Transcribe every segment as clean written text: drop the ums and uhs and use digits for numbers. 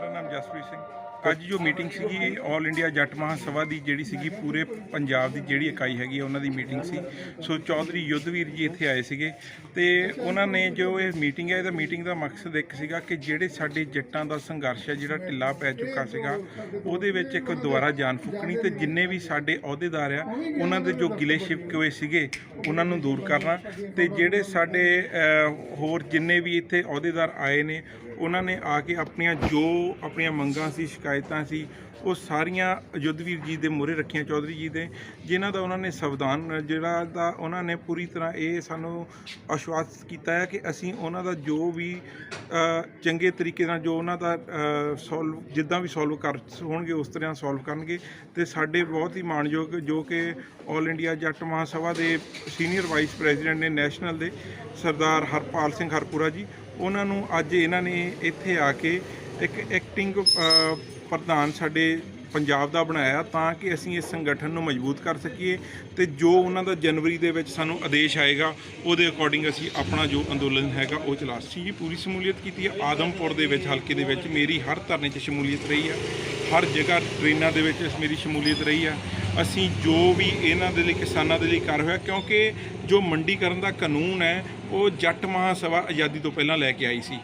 मेरा नाम जसप्रीत सिंह। ਅੱਜ ਜੋ ਮੀਟਿੰਗ ਸੀਗੀ ਆਲ ਇੰਡੀਆ ਜੱਟ ਮਹਾਸਭਾ ਦੀ ਜਿਹੜੀ ਸੀਗੀ ਪੂਰੇ ਪੰਜਾਬ ਦੀ ਜਿਹੜੀ ਇਕਾਈ ਹੈਗੀ ਉਹਨਾਂ ਦੀ ਮੀਟਿੰਗ ਸੀ। ਸੋ ਚੌਧਰੀ ਯੁੱਧਵੀਰ ਜੀ ਇੱਥੇ ਆਏ ਸੀਗੇ ਤੇ ਉਹਨਾਂ ਨੇ ਜੋ ਇਹ ਮੀਟਿੰਗ ਹੈ ਇਹਦਾ ਮੀਟਿੰਗ ਦਾ ਮਕਸਦ ਇੱਕ ਸੀਗਾ ਕਿ ਜਿਹੜੇ ਸਾਡੇ ਜੱਟਾਂ ਦਾ ਸੰਘਰਸ਼ ਹੈ ਜਿਹੜਾ ਢਿੱਲਾ ਪੈ ਚੁੱਕਾ ਸੀਗਾ ਉਹਦੇ ਵਿੱਚ ਇੱਕ ਦੁਬਾਰਾ ਜਾਨ ਫੂਕਣੀ ਤੇ ਜਿੰਨੇ ਵੀ ਸਾਡੇ ਅਹੁਦੇਦਾਰ ਆ ਉਹਨਾਂ ਦੇ ਜੋ ਗਿਲੇ ਸ਼ਿਕਵੇ ਸੀਗੇ ਉਹਨਾਂ ਨੂੰ ਦੂਰ ਕਰਨਾ ਤੇ ਜਿਹੜੇ ਸਾਡੇ ਹੋਰ ਜਿੰਨੇ ਵੀ ਇੱਥੇ ਅਹੁਦੇਦਾਰ ਆਏ ਨੇ ਉਹਨਾਂ ਨੇ ਆ ਕੇ ਆਪਣੀਆਂ ਮੰਗਾਂ ਸੀ ਸ਼ਿਕਾਇਤਾਂ ਸੀ ਉਹ ਸਾਰੀਆਂ ਯੁੱਧਵੀਰ ਜੀ ਦੇ ਮੂਹਰੇ ਰੱਖੀਆਂ ਚੌਧਰੀ ਜੀ ਦੇ ਜਿਨ੍ਹਾਂ ਦਾ ਉਹਨਾਂ ਨੇ ਸੰਵਿਧਾਨ ਜਿਹੜਾ ਦਾ ਉਹਨਾਂ ਨੇ ਪੂਰੀ ਤਰ੍ਹਾਂ ਇਹ ਸਾਨੂੰ ਆਸ਼ਵਾਸਤ ਕੀਤਾ ਹੈ ਕਿ ਅਸੀਂ ਉਹਨਾਂ ਦਾ ਜੋ ਵੀ ਚੰਗੇ ਤਰੀਕੇ ਨਾਲ ਜੋ ਉਹਨਾਂ ਦਾ ਜਿੱਦਾਂ ਵੀ ਸੋਲਵ ਕਰ ਹੋਣਗੇ ਉਸ ਤਰ੍ਹਾਂ ਸੋਲਵ ਕਰਨਗੇ ਤੇ ਸਾਡੇ ਬਹੁਤ ਹੀ ਮਾਣਯੋਗ ਜੋ ਕਿ ਆਲ ਇੰਡੀਆ ਜੱਟ ਮਹਾਸਭਾ ਦੇ ਸੀਨੀਅਰ ਵਾਈਸ ਪ੍ਰੈਜ਼ੀਡੈਂਟ ਨੇ ਨੈਸ਼ਨਲ ਦੇ ਸਰਦਾਰ ਹਰਪਾਲ ਸਿੰਘ ਹਰਪੁਰਾ ਜੀ ਉਹਨਾਂ ਨੂੰ ਅੱਜ ਇਹਨਾਂ ਨੇ ਇੱਥੇ ਆ ਕੇ ਇੱਕ ਐਕਟਿੰਗ ਪ੍ਰਧਾਨ ਸਾਡੇ ਪੰਜਾਬ ਦਾ ਬਣਾਇਆ ਤਾਂ ਕਿ ਅਸੀਂ ਇਸ ਸੰਗਠਨ ਨੂੰ ਮਜ਼ਬੂਤ ਕਰ ਸਕੀਏ ਤੇ ਜੋ ਉਹਨਾਂ ਦਾ ਜਨਵਰੀ ਦੇ ਵਿੱਚ ਸਾਨੂੰ ਆਦੇਸ਼ ਆਏਗਾ ਉਹਦੇ ਅਕੋਰਡਿੰਗ ਅਸੀਂ ਆਪਣਾ ਜੋ ਅੰਦੋਲਨ ਹੈਗਾ ਉਹ ਚਲਾ ਸੀ। ਪੂਰੀ ਸ਼ਮੂਲੀਅਤ ਕੀਤੀ ਹੈ ਆਦਮਪੁਰ ਦੇ ਵਿੱਚ ਹਲਕੇ ਦੇ ਵਿੱਚ ਮੇਰੀ ਹਰ ਧਰਨੇ 'ਚ ਸ਼ਮੂਲੀਅਤ ਰਹੀ ਹੈ ਹਰ ਜਗ੍ਹਾ ਟ੍ਰੇਨਾਂ ਦੇ ਵਿੱਚ ਮੇਰੀ ਸ਼ਮੂਲੀਅਤ ਰਹੀ ਹੈ। ਅਸੀਂ ਜੋ ਵੀ ਇਹਨਾਂ ਦੇ ਲਈ ਕਿਸਾਨਾਂ ਦੇ ਲਈ ਕਰ ਹੋਇਆ ਕਿਉਂਕਿ ਜੋ ਮੰਡੀਕਰਨ ਦਾ ਕਾਨੂੰਨ ਹੈ ਉਹ ਜੱਟ ਮਹਾਸਭਾ ਆਜ਼ਾਦੀ ਤੋਂ ਪਹਿਲਾਂ ਲੈ ਕੇ ਆਈ ਸੀ।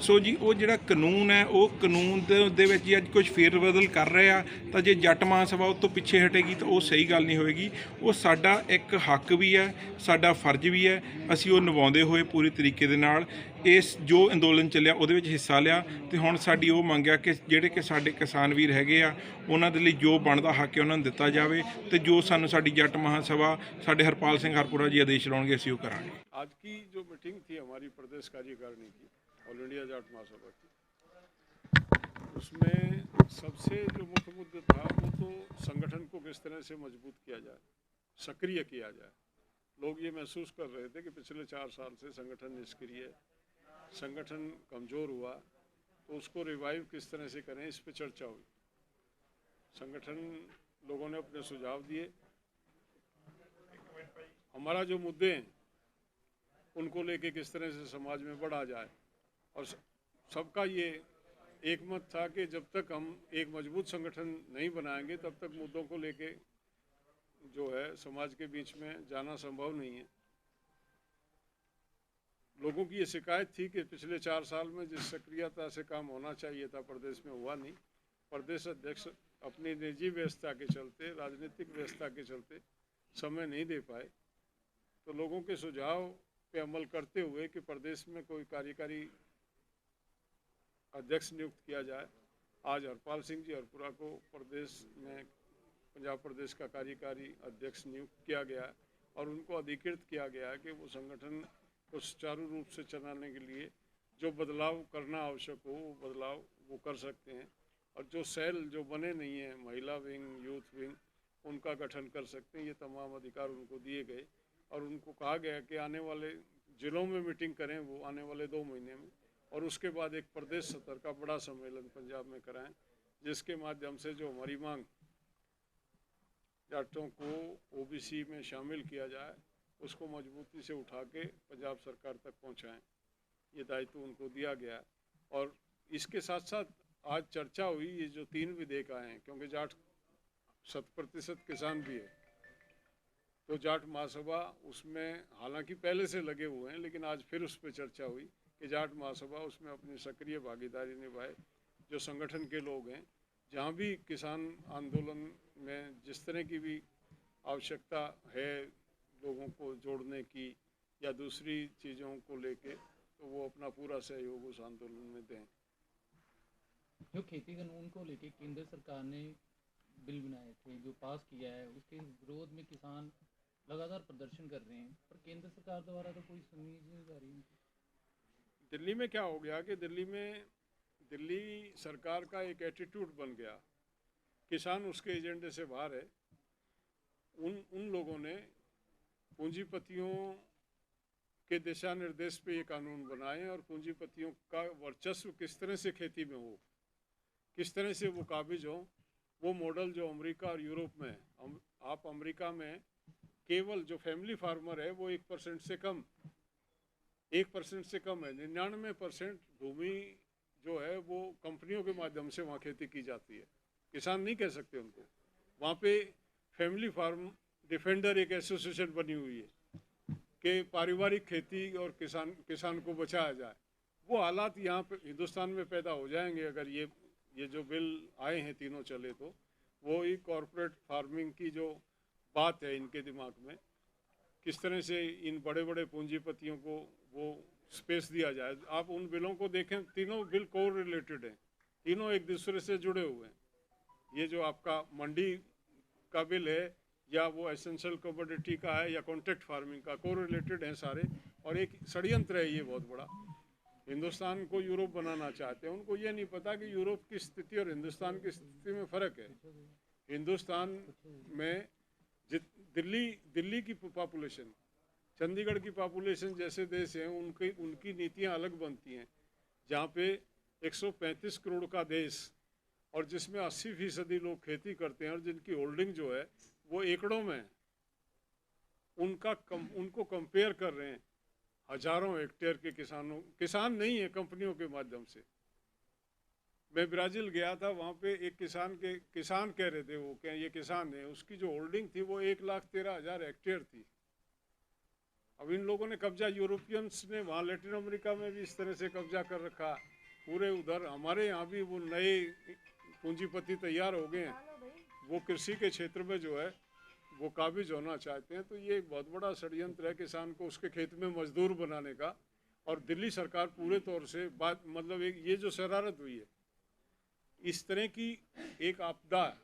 ਸੋ ਜੀ ਉਹ ਜਿਹੜਾ ਕਾਨੂੰਨ ਹੈ ਉਹ ਕਾਨੂੰਨ ਦੇ ਵਿੱਚ ਹੀ ਅੱਜ ਕੁਝ ਫੇਰ ਬਦਲ ਕਰ ਰਹੇ ਆ ਤਾਂ ਜੇ ਜੱਟ ਮਹਾਸਭਾ ਉਹ ਤੋਂ ਪਿੱਛੇ ਹਟੇਗੀ ਤਾਂ ਉਹ ਸਹੀ ਗੱਲ ਨਹੀਂ ਹੋਏਗੀ। ਉਹ ਸਾਡਾ ਇੱਕ ਹੱਕ ਵੀ ਹੈ ਸਾਡਾ ਫਰਜ਼ ਵੀ ਹੈ ਅਸੀਂ ਉਹ ਨਿਭਾਉਂਦੇ ਹੋਏ ਪੂਰੀ ਤਰੀਕੇ ਦੇ ਨਾਲ ਇਸ ਜੋ ਅੰਦੋਲਨ ਚੱਲਿਆ ਉਹਦੇ ਵਿੱਚ ਹਿੱਸਾ ਲਿਆ ਤੇ ਹੁਣ ਸਾਡੀ ਉਹ ਮੰਗ ਹੈ ਕਿ ਜਿਹੜੇ ਕਿ ਸਾਡੇ ਕਿਸਾਨ ਵੀਰ ਹੈਗੇ ਆ ਉਹਨਾਂ ਦੇ ਲਈ ਜੋ ਬਣਦਾ ਹੱਕ ਹੈ ਉਹਨਾਂ ਨੂੰ ਦਿੱਤਾ ਜਾਵੇ ਤੇ ਜੋ ਸਾਨੂੰ ਸਾਡੀ ਜੱਟ ਮਹਾਸਭਾ ਸਾਡੇ ਹਰਪਾਲ ਸਿੰਘ ਹਰਪੁਰਾ ਜੀ ਆਦੇਸ਼ ਲਾਉਣਗੇ ਅਸੀਂ ਉਹ ਕਰਾਂਗੇ। आज की जो मीटिंग थी हमारी प्रदेश कार्यकारिणी की ऑल इंडिया जाट महासभा की उसमें सबसे जो मुख्य मुद्दा था वो तो संगठन को किस तरह से मजबूत किया जाए सक्रिय किया जाए। लोग ये महसूस कर रहे थे कि पिछले 4 साल से संगठन निष्क्रिय संगठन कमज़ोर हुआ तो उसको रिवाइव किस तरह से करें इस पर चर्चा हुई। संगठन लोगों ने अपने सुझाव दिए। हमारा जो मुद्दे हैं उनको लेके किस तरह से समाज में बढ़ा जाए और सबका ये एक मत था कि जब तक हम एक मजबूत संगठन नहीं बनाएंगे तब तक मुद्दों को लेके जो है समाज के बीच में जाना संभव नहीं है। लोगों की ये शिकायत थी कि पिछले 4 साल में जिस सक्रियता से काम होना चाहिए था प्रदेश में हुआ नहीं। प्रदेश अध्यक्ष अपनी निजी व्यवस्था के चलते राजनीतिक व्यवस्था के चलते समय नहीं दे पाए तो लोगों के सुझाव पे अमल करते हुए कि प्रदेश में कोई कार्यकारी अध्यक्ष नियुक्त किया जाए। आज हरपाल सिंह जी हरपुरा को प्रदेश में पंजाब प्रदेश का कार्यकारी अध्यक्ष नियुक्त किया गया है और उनको अधिकृत किया गया है कि वो संगठन को सुचारू रूप से चलाने के लिए जो बदलाव करना आवश्यक हो वो बदलाव वो कर सकते हैं और जो सेल जो बने नहीं हैं महिला विंग यूथ विंग उनका गठन कर सकते हैं। ये तमाम अधिकार उनको दिए गए और उनको कहा गया कि आने वाले ज़िलों में मीटिंग करें वो आने वाले 2 महीने में और उसके बाद एक प्रदेश स्तर का बड़ा सम्मेलन पंजाब में कराएं जिसके माध्यम से जो हमारी मांग जाटों को ओबीसी में शामिल किया जाए उसको मजबूती से उठा के पंजाब सरकार तक पहुंचाएं। ये दायित्व उनको दिया गया और इसके साथ साथ आज चर्चा हुई ये जो 3 विधेयक आए हैं क्योंकि जाट 100% किसान भी है तो जाट महासभा उसमें हालांकि पहले से लगे हुए हैं लेकिन आज फिर उस पर चर्चा हुई कि जाट महासभा उसमें अपनी सक्रिय भागीदारी निभाए। जो संगठन के लोग हैं जहाँ भी किसान आंदोलन में जिस तरह की भी आवश्यकता है लोगों को जोड़ने की या दूसरी चीज़ों को लेके तो वो अपना पूरा सहयोग उस आंदोलन में दें। जो खेती कानून को लेके केंद्र सरकार ने बिल बनाए थे जो पास किया है उसके विरोध में किसान लगातार प्रदर्शन कर रहे हैं पर केंद्र सरकार द्वारा तो कोई सुनवाई नहीं जा रही है। दिल्ली में क्या हो गया कि दिल्ली सरकार का एक एटीट्यूड बन गया किसान उसके एजेंडे से बाहर है। उन लोगों ने पूंजीपतियों के दिशा निर्देश पे ये कानून बनाए और पूंजीपतियों का वर्चस्व किस तरह से खेती में हो किस तरह से वो काबिज हो वो मॉडल जो अमेरिका और यूरोप में है। आप अमेरिका में केवल जो फैमिली फार्मर है वो 1% से कम 1% से कम है। 99% भूमि जो है वो कंपनियों के माध्यम से वहाँ खेती की जाती है, किसान नहीं कह सकते उनको। वहाँ पे फैमिली फार्म डिफेंडर एक एसोसिएशन बनी हुई है कि पारिवारिक खेती और किसान को बचाया जाए। वो हालात यहाँ पे हिंदुस्तान में पैदा हो जाएंगे अगर ये जो बिल आए हैं तीनों चले तो। वो ही कॉरपोरेट फार्मिंग की जो बात है इनके दिमाग में, किस तरह से इन बड़े बड़े पूंजीपतियों को वो स्पेस दिया जाए। आप उन बिलों को देखें, तीनों बिल को रिलेटेड हैं, तीनों एक दूसरे से जुड़े हुए हैं। ये जो आपका मंडी का बिल है या वो एसेंशियल कमोडिटी का है या कॉन्ट्रैक्ट फार्मिंग का, को रिलेटेड हैं सारे। और एक षड्यंत्र है ये बहुत बड़ा, हिंदुस्तान को यूरोप बनाना चाहते हैं। उनको ये नहीं पता कि यूरोप की स्थिति और हिंदुस्तान की स्थिति में फ़र्क है। हिंदुस्तान में दिल्ली की पॉपुलेशन, चंडीगढ़ की पॉपुलेशन जैसे देश हैं, उनकी नीतियां अलग बनती हैं। जहाँ पे 135 करोड़ का देश और जिसमें 80% लोग खेती करते हैं और जिनकी होल्डिंग जो है वो एकड़ों में है, उनको कंपेयर कर रहे हैं हजारों हेक्टेयर के किसान नहीं है, कंपनियों के माध्यम से। मैं ब्राज़ील गया था, वहाँ पे एक किसान कह रहे थे, वो क्या ये किसान है, उसकी जो होल्डिंग थी वो 1,13,000 हेक्टेयर थी। अब इन लोगों ने कब्जा, यूरोपियंस ने वहाँ लैटिन अमेरिका में भी इस तरह से कब्जा कर रखा पूरे। उधर हमारे यहाँ भी वो नए पूंजीपति तैयार हो गए हैं, वो कृषि के क्षेत्र में जो है वो काबिज होना चाहते हैं। तो ये एक बहुत बड़ा षड्यंत्र है किसान को उसके खेत में मजदूर बनाने का। और दिल्ली सरकार पूरे तौर से बात, मतलब एक ये जो शरारत हुई है, इस तरह की एक आपदा है,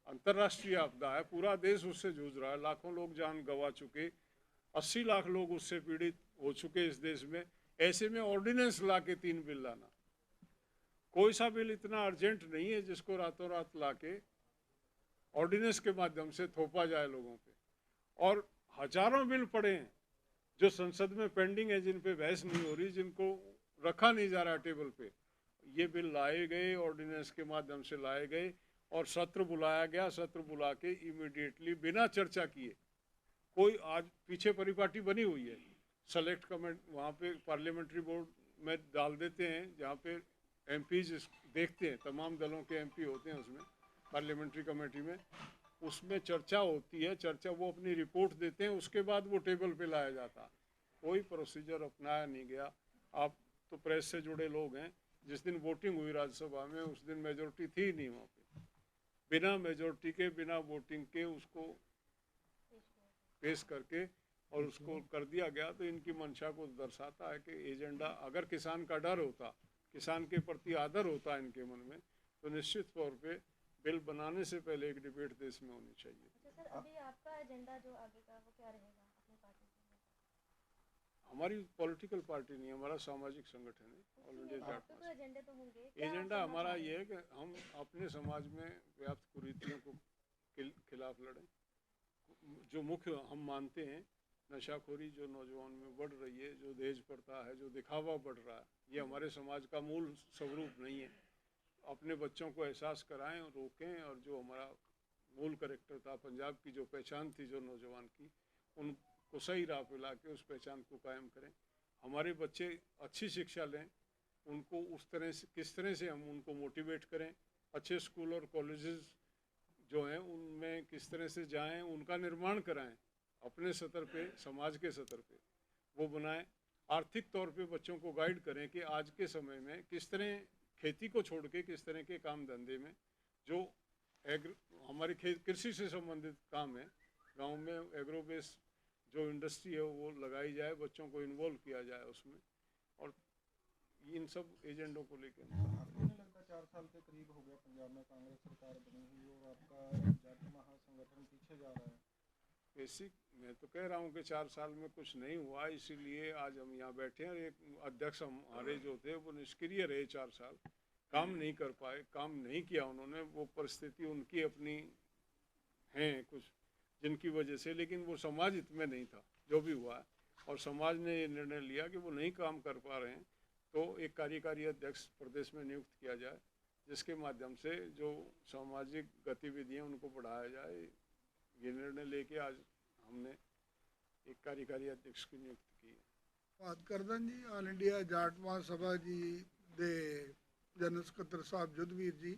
अंतर्राष्ट्रीय आपदा है, पूरा देश उससे जूझ रहा है, लाखों लोग जान गंवा चुके, 80 लाख लोग उससे पीड़ित हो चुके इस देश में। ऐसे में ऑर्डिनेंस ला के 3 बिल लाना, कोई सा बिल इतना अर्जेंट नहीं है जिसको रातों रात ला के ऑर्डिनेंस के माध्यम से थोपा जाए लोगों पे। और हजारों बिल पड़े हैं जो संसद में पेंडिंग है, जिन पे बहस नहीं हो रही, जिनको रखा नहीं जा रहा टेबल पे। ये बिल लाए गए, ऑर्डिनेंस के माध्यम से लाए गए और सत्र बुलाया गया। सत्र बुला के इमीडिएटली बिना चर्चा किए, कोई आज पीछे परिपाटी बनी हुई है, सेलेक्ट कमेंट वहाँ पे पार्लियामेंट्री बोर्ड में डाल देते हैं, जहाँ पे एमपीज देखते हैं, तमाम दलों के एमपी होते हैं उसमें, पार्लियामेंट्री कमेटी में, उसमें चर्चा होती है। चर्चा, वो अपनी रिपोर्ट देते हैं, उसके बाद वो टेबल पे लाया जाता। कोई प्रोसीजर अपनाया नहीं गया। आप तो प्रेस से जुड़े लोग हैं, जिस दिन वोटिंग हुई राज्यसभा में उस दिन मेजोरिटी थी नहीं वहाँ पे। बिना मेजोरिटी के, बिना वोटिंग के उसको पेश करके और उसको कर दिया गया। तो इनकी मंशा को दर्शाता है कि एजेंडा, अगर किसान का डर होता, किसान के प्रति आदर होता इनके मन में, तो निश्चित तौर पे बिल बनाने से पहले एक डिबेट देश में होनी चाहिए। अच्छा सर, अभी आपका एजेंडा जो आगे का वो क्या रहेगा अपनी पार्टी से? हमारी पॉलिटिकल पार्टी नहीं है, हमारा सामाजिक संगठन है ऑल इंडिया जाट आपके तो पार्टी। एजेंडे तो होंगे, क्या एजेंडा आप हमारा समझ ये है कि हम अपने समाज में व्याप्त कुरीतियों को खिलाफ लड़ें। जो मुख्य हम मानते हैं, नशाखोरी जो नौजवान में बढ़ रही है, जो दहेज प्रथा है, जो दिखावा बढ़ रहा है, ये हमारे समाज का मूल स्वरूप नहीं है। अपने बच्चों को एहसास कराएं और रोकें, और जो हमारा मूल कैरेक्टर था, पंजाब की जो पहचान थी जो नौजवान की, उनको सही राह पे ला के उस पहचान को कायम करें। हमारे बच्चे अच्छी शिक्षा लें, उनको उस तरह से, किस तरह से हम उनको मोटिवेट करें, अच्छे स्कूल और कॉलेजेस जो हैं उनमें किस तरह से जाएं, उनका निर्माण कराएं, अपने स्तर पे, समाज के स्तर पे वो बनाएं। आर्थिक तौर पे बच्चों को गाइड करें कि आज के समय में किस तरह खेती को छोड़ के किस तरह के काम धंधे में, जो हमारे कृषि से संबंधित काम है, गांव में एग्रो बेस जो इंडस्ट्री है वो लगाई जाए, बच्चों को इन्वॉल्व किया जाए उसमें। और इन सब एजेंडों को लेकर आपको नहीं लगता 4 साल के करीब हो गया पंजाब में कांग्रेस सरकार बनी हुई और आपका जाट महासंगठन पीछे जा रहा है? बेसिक, मैं तो कह रहा हूँ कि 4 साल में कुछ नहीं हुआ, इसीलिए आज हम यहाँ बैठे हैं। एक अध्यक्ष हमारे जो थे वो निष्क्रिय रहे, 4 साल काम नहीं कर पाए, काम नहीं किया उन्होंने। वो परिस्थिति उनकी अपनी हैं कुछ जिनकी वजह से, लेकिन वो समाज हित में नहीं था जो भी हुआ है। और समाज ने ये निर्णय लिया कि वो नहीं काम कर पा रहे हैं, तो एक कार्यकारी अध्यक्ष प्रदेश में नियुक्त किया जाए, जिसके माध्यम से जो सामाजिक गतिविधियाँ उनको बढ़ाया जाए। ये निर्णय लेके आज हमने एक कार्यकारी अध्यक्ष की नियुक्ति की है। बात करदन जी, ऑल इंडिया जाट महासभा जी दे ਜਨਰਲ ਸਕੱਤਰ ਸਾਹਿਬ ਜੁੱਧਵੀਰ ਜੀ,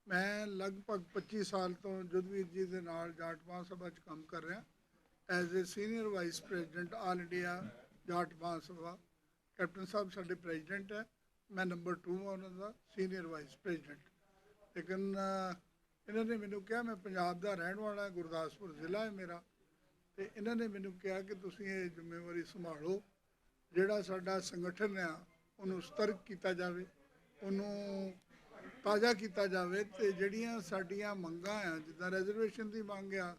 ਮੈਂ ਲਗਭਗ 25 ਸਾਲ ਤੋਂ ਜੁੱਧਵੀਰ ਜੀ ਦੇ ਨਾਲ ਜਾਟ ਮਹਾਂਸਭਾ 'ਚ ਕੰਮ ਕਰ ਰਿਹਾ as a senior vice president all India Jat Mahasabha. Captain ਸਾਹਿਬ ਸਾਡੇ ਪ੍ਰੈਜ਼ੀਡੈਂਟ ਹੈ, ਮੈਂ ਨੰਬਰ 2 ਹਾਂ ਉਹਨਾਂ ਦਾ ਸੀਨੀਅਰ ਵਾਈਸ ਪ੍ਰੈਜ਼ੀਡੈਂਟ। ਲੇਕਿਨ ਇਹਨਾਂ ਨੇ ਮੈਨੂੰ ਕਿਹਾ, ਮੈਂ ਪੰਜਾਬ ਦਾ ਰਹਿਣ ਵਾਲਾ, ਗੁਰਦਾਸਪੁਰ ਜ਼ਿਲ੍ਹਾ ਹੈ ਮੇਰਾ, ਅਤੇ ਇਹਨਾਂ ਨੇ ਮੈਨੂੰ ਕਿਹਾ ਕਿ ਤੁਸੀਂ ਇਹ ਜ਼ਿੰਮੇਵਾਰੀ ਸੰਭਾਲੋ, ਜਿਹੜਾ ਸਾਡਾ ਸੰਗਠਨ ਆ ਉਹਨੂੰ ਸਤਰਕ ਕੀਤਾ ਜਾਵੇ, ਉਹਨੂੰ ਤਾਜ਼ਾ ਕੀਤਾ ਜਾਵੇ, ਅਤੇ ਜਿਹੜੀਆਂ ਸਾਡੀਆਂ ਮੰਗਾਂ ਆ, ਜਿੱਦਾਂ ਰੈਜ਼ਰਵੇਸ਼ਨ ਦੀ ਮੰਗ ਆ,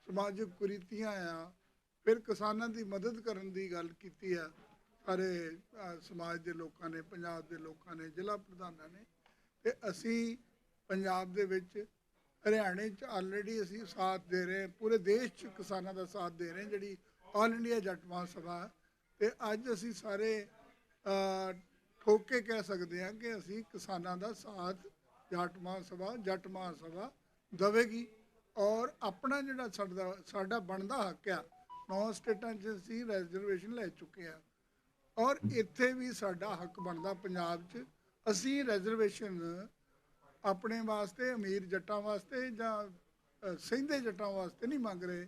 ਸਮਾਜਿਕ ਕੁਰੀਤੀਆਂ ਆ, ਫਿਰ ਕਿਸਾਨਾਂ ਦੀ ਮਦਦ ਕਰਨ ਦੀ ਗੱਲ ਕੀਤੀ ਆ ਸਾਰੇ ਸਮਾਜ ਦੇ ਲੋਕਾਂ ਨੇ, ਪੰਜਾਬ ਦੇ ਲੋਕਾਂ ਨੇ, ਜ਼ਿਲ੍ਹਾ ਪ੍ਰਧਾਨਾਂ ਨੇ। ਅਤੇ ਅਸੀਂ ਪੰਜਾਬ ਦੇ ਵਿੱਚ, ਹਰਿਆਣੇ 'ਚ ਆਲਰੇਡੀ ਅਸੀਂ ਸਾਥ ਦੇ ਰਹੇ, ਪੂਰੇ ਦੇਸ਼ 'ਚ ਕਿਸਾਨਾਂ ਦਾ ਸਾਥ ਦੇ ਰਹੇ, ਜਿਹੜੀ ਆਲ ਇੰਡੀਆ ਜੱਟ ਮਹਾਂਸਭਾ। ਅਤੇ ਅੱਜ ਅਸੀਂ ਸਾਰੇ ਠੋਕ ਕੇ ਕਹਿ ਸਕਦੇ ਹਾਂ ਕਿ ਅਸੀਂ ਕਿਸਾਨਾਂ ਦਾ ਸਾਥ ਜੱਟ ਮਹਾਂਸਭਾ ਦੇਵੇਗੀ, ਔਰ ਆਪਣਾ ਜਿਹੜਾ ਸਾਡਾ ਬਣਦਾ ਹੱਕ ਆ, 9 ਸਟੇਟਾਂ 'ਚ ਅਸੀਂ ਰੈਜ਼ਰਵੇਸ਼ਨ ਲੈ ਚੁੱਕੇ ਹਾਂ, ਔਰ ਇੱਥੇ ਵੀ ਸਾਡਾ ਹੱਕ ਬਣਦਾ ਪੰਜਾਬ 'ਚ। ਅਸੀਂ ਰੈਜ਼ਰਵੇਸ਼ਨ ਆਪਣੇ ਵਾਸਤੇ, ਅਮੀਰ ਜੱਟਾਂ ਵਾਸਤੇ ਜਾਂ ਸਹਿੰਦੇ ਜੱਟਾਂ ਵਾਸਤੇ ਨਹੀਂ ਮੰਗ ਰਹੇ,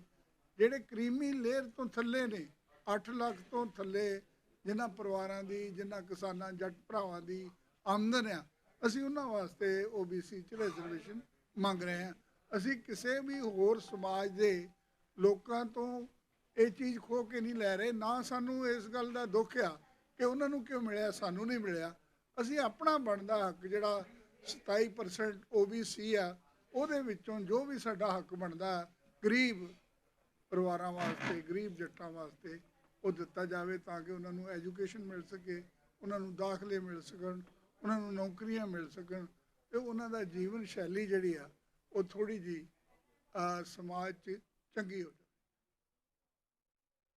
ਜਿਹੜੇ ਕਰੀਮੀ ਲੇਅਰ ਤੋਂ ਥੱਲੇ ਨੇ, 8 ਲੱਖ ਤੋਂ ਥੱਲੇ ਜਿਨ੍ਹਾਂ ਪਰਿਵਾਰਾਂ ਦੀ, ਜਿਨ੍ਹਾਂ ਕਿਸਾਨਾਂ ਜੱਟ ਭਰਾਵਾਂ ਦੀ ਆਮਦਨ ਆ, ਅਸੀਂ ਉਹਨਾਂ ਵਾਸਤੇ OBC 'ਚ ਰੈਜ਼ਰਵੇਸ਼ਨ ਮੰਗ ਰਹੇ ਹਾਂ। ਅਸੀਂ ਕਿਸੇ ਵੀ ਹੋਰ ਸਮਾਜ ਦੇ ਲੋਕਾਂ ਤੋਂ ਇਹ ਚੀਜ਼ ਖੋਹ ਕੇ ਨਹੀਂ ਲੈ ਰਹੇ, ਨਾ ਸਾਨੂੰ ਇਸ ਗੱਲ ਦਾ ਦੁੱਖ ਆ ਕਿ ਉਹਨਾਂ ਨੂੰ ਕਿਉਂ ਮਿਲਿਆ, ਸਾਨੂੰ ਨਹੀਂ ਮਿਲਿਆ। ਅਸੀਂ ਆਪਣਾ ਬਣਦਾ ਹੱਕ ਜਿਹੜਾ 27% OBC ਆ, ਉਹਦੇ ਵਿੱਚੋਂ ਜੋ ਵੀ ਸਾਡਾ ਹੱਕ ਬਣਦਾ ਗਰੀਬ ਪਰਿਵਾਰਾਂ ਵਾਸਤੇ, ਗਰੀਬ ਜੱਟਾਂ ਵਾਸਤੇ, ਉਹ ਦਿੱਤਾ ਜਾਵੇ, ਤਾਂ ਕਿ ਉਹਨਾਂ ਨੂੰ ਐਜੂਕੇਸ਼ਨ ਮਿਲ ਸਕੇ, ਉਹਨਾਂ ਨੂੰ ਦਾਖਲੇ ਮਿਲ ਸਕਣ, ਉਹਨਾਂ ਨੂੰ ਨੌਕਰੀਆਂ ਮਿਲ ਸਕਣ, ਅਤੇ ਉਹਨਾਂ ਦਾ ਜੀਵਨ ਸ਼ੈਲੀ ਜਿਹੜੀ ਆ ਉਹ ਥੋੜ੍ਹੀ ਜਿਹੀ ਸਮਾਜ 'ਚ ਚੰਗੀ ਹੋ ਜਾਵੇ।